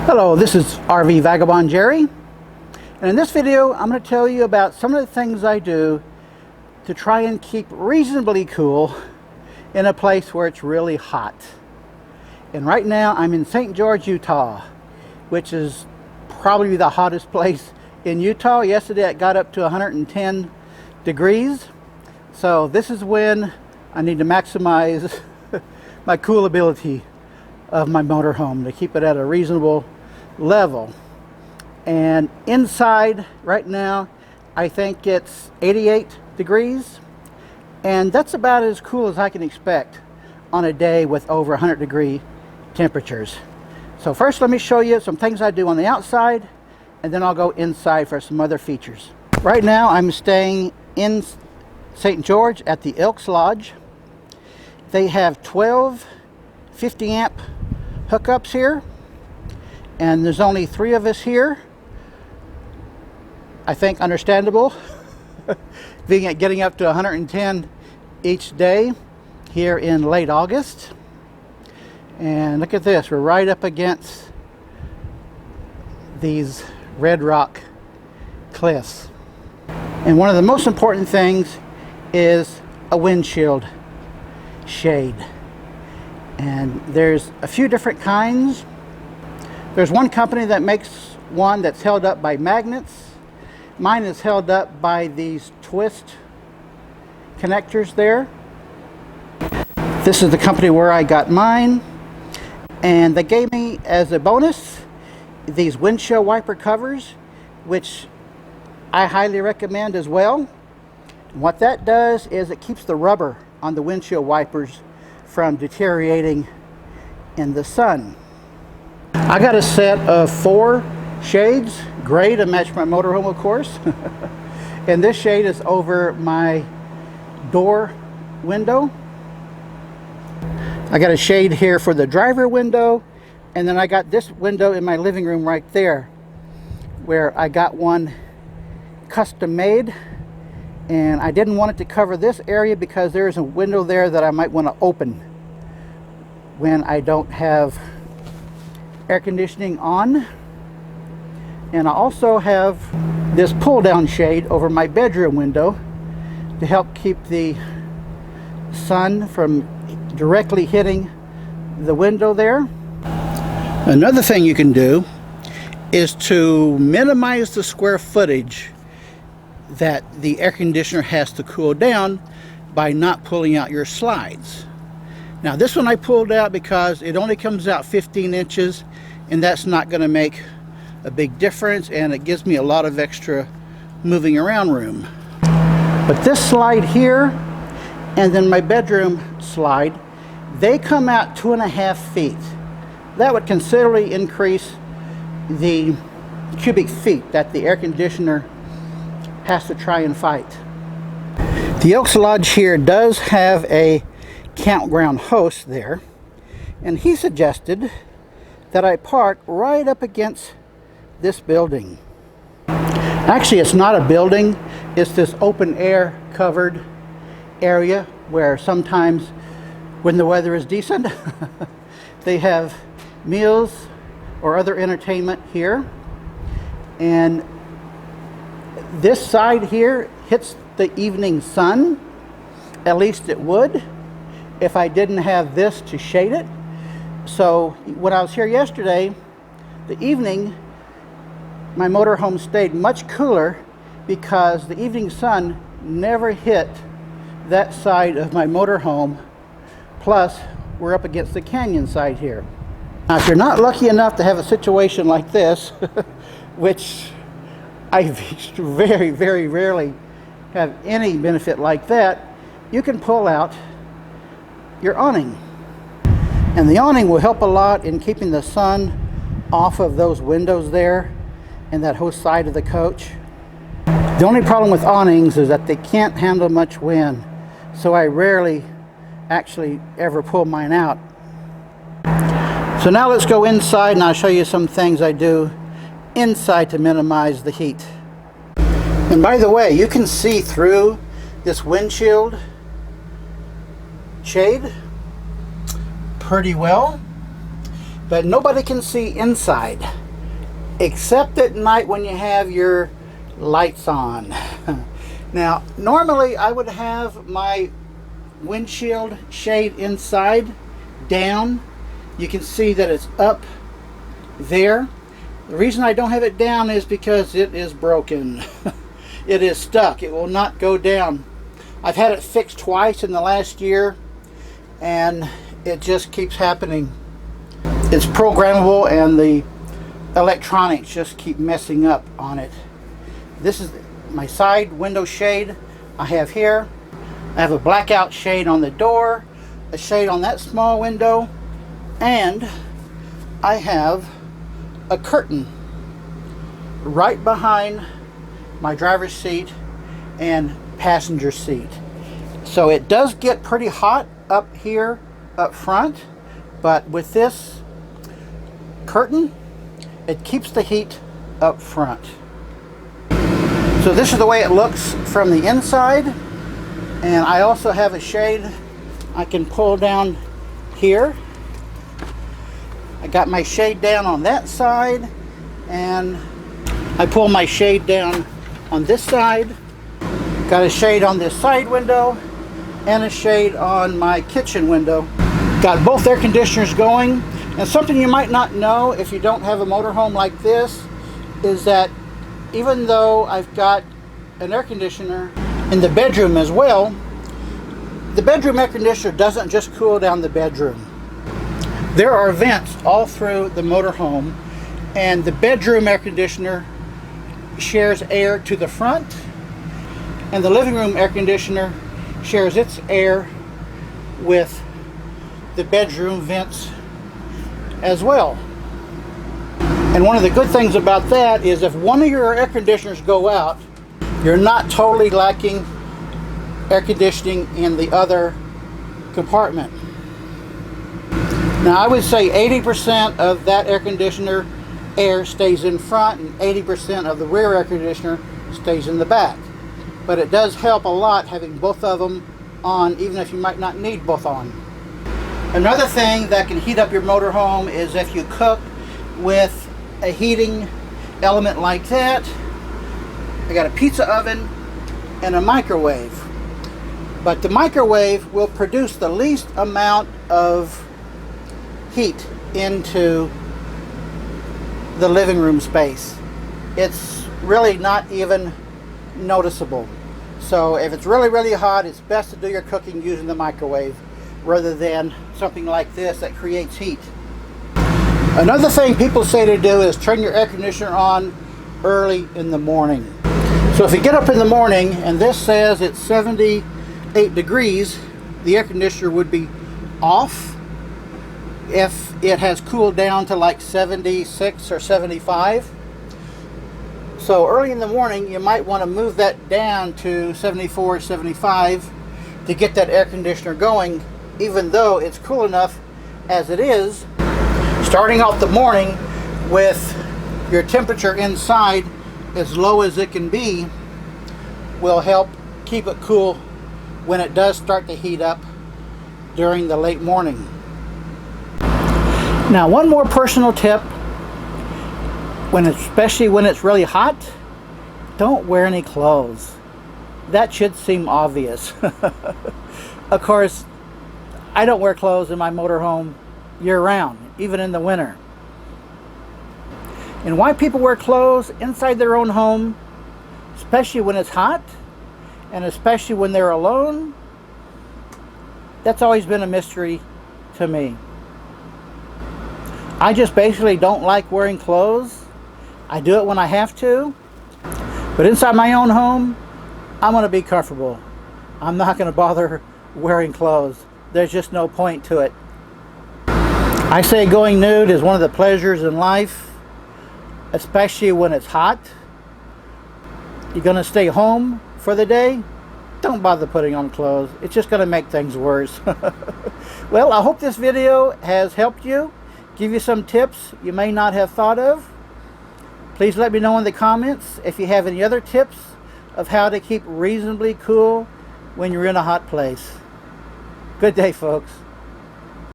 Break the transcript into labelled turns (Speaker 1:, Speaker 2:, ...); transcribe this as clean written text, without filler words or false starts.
Speaker 1: Hello, this is RV Vagabond Jerry, and in this video I'm going to tell you about some of the things I do to try and keep reasonably cool in a place where it's really hot. And right now I'm in St. George, Utah, which is probably the hottest place in Utah. Yesterday it got up to 110 degrees, so this is when I need to maximize my coolability of my motorhome to keep it at a reasonable level. And inside right now I think it's 88 degrees, and that's about as cool as I can expect on a day with over 100 degree temperatures. So first let me show you some things I do on the outside, and then I'll go inside for some other features. Right now I'm staying in St. George at the Elks Lodge. They have 12 50 amp hookups here, and there's only 3 of us here. I think understandable being getting up to 110 each day here in late August. And look at this, we're right up against these red rock cliffs. And one of the most important things is a windshield shade. And there's a few different kinds. There's one company that makes one that's held up by magnets. Mine is held up by these twist connectors there. This is the company where I got mine, and they gave me as a bonus these windshield wiper covers, which I highly recommend as well. What that does is it keeps the rubber on the windshield wipers from deteriorating in the sun. I got a set of 4 shades, gray to match my motorhome, of course. And this shade is over my door window. I got a shade here for the driver window, and then I got this window in my living room right there, where I got one custom made, and I didn't want it to cover this area because there's a window there that I might want to open when I don't have air conditioning on. And I also have this pull down shade over my bedroom window to help keep the sun from directly hitting the window there. Another thing you can do is to minimize the square footage that the air conditioner has to cool down by not pulling out your slides. Now this one I pulled out because it only comes out 15 inches, and that's not going to make a big difference, and it gives me a lot of extra moving around room. But this slide here and then my bedroom slide, they come out 2.5 feet. That would considerably increase the cubic feet that the air conditioner has to try and fight. The Elks Lodge here does have a campground host there, and he suggested that I park right up against this building. Actually, it's not a building, it's this open air covered area where sometimes when the weather is decent they have meals or other entertainment here. And this side here hits the evening sun, at least it would if I didn't have this to shade it. So when I was here yesterday, the evening, my motorhome stayed much cooler because the evening sun never hit that side of my motorhome. Plus, we're up against the canyon side here. Now, if you're not lucky enough to have a situation like this, which I very, very rarely have any benefit like that, you can pull out your awning. And the awning will help a lot in keeping the sun off of those windows there and that whole side of the coach. The only problem with awnings is that they can't handle much wind, so I rarely actually ever pull mine out. So now let's go inside and I'll show you some things I do inside to minimize the heat. And by the way, you can see through this windshield shade pretty well. but nobody can see inside, except at night when you have your lights on. Now, normally I would have my windshield shade inside down. You can see that it's up there. The reason I don't have it down is because it is broken. It is stuck. It will not go down. I've had it fixed twice in the last year, and it just keeps happening. It's programmable, and the electronics just keep messing up on it. This is my side window shade I have here. I have a blackout shade on the door, a shade on that small window, and I have a curtain right behind my driver's seat and passenger seat. So it does get pretty hot up here up front, but with this curtain, it keeps the heat up front. So this is the way it looks from the inside, and I also have a shade I can pull down here. I got my shade down on that side, and I pull my shade down on this side. Got a shade on this side window and a shade on my kitchen window. Got both air conditioners going. And something you might not know if you don't have a motorhome like this is that even though I've got an air conditioner in the bedroom as well, the bedroom air conditioner doesn't just cool down the bedroom. There are vents all through the motorhome, and the bedroom air conditioner shares air to the front, and the living room air conditioner shares its air with the bedroom vents as well. And one of the good things about that is if one of your air conditioners go out, you're not totally lacking air conditioning in the other compartment. Now I would say 80% of that air conditioner air stays in front and 80% of the rear air conditioner stays in the back. But it does help a lot having both of them on, even if you might not need both on. Another thing that can heat up your motorhome is if you cook with a heating element like that. I got a pizza oven and a microwave. But the microwave will produce the least amount of heat into the living room space. It's really not even noticeable. So if it's really, really hot, it's best to do your cooking using the microwave rather than something like this that creates heat. Another thing people say to do is turn your air conditioner on early in the morning. So if you get up in the morning and this says it's 78 degrees, the air conditioner would be off. If it has cooled down to like 76 or 75. So early in the morning, you might want to move that down to 74 or 75 to get that air conditioner going, even though it's cool enough as it is. Starting out the morning with your temperature inside as low as it can be will help keep it cool when it does start to heat up during the late morning. Now, one more personal tip, especially when it's really hot, don't wear any clothes. That should seem obvious. Of course, I don't wear clothes in my motorhome year-round, even in the winter. And why people wear clothes inside their own home, especially when it's hot, and especially when they're alone, that's always been a mystery to me. I just basically don't like wearing clothes. I do it when I have to, but inside my own home, I'm going to be comfortable. I'm not going to bother wearing clothes. There's just no point to it. I say going nude is one of the pleasures in life, especially when it's hot. You're going to stay home for the day? Don't bother putting on clothes. It's just going to make things worse. Well, I hope this video has helped you, give you some tips you may not have thought of. Please let me know in the comments if you have any other tips of how to keep reasonably cool when you're in a hot place. Good day, folks.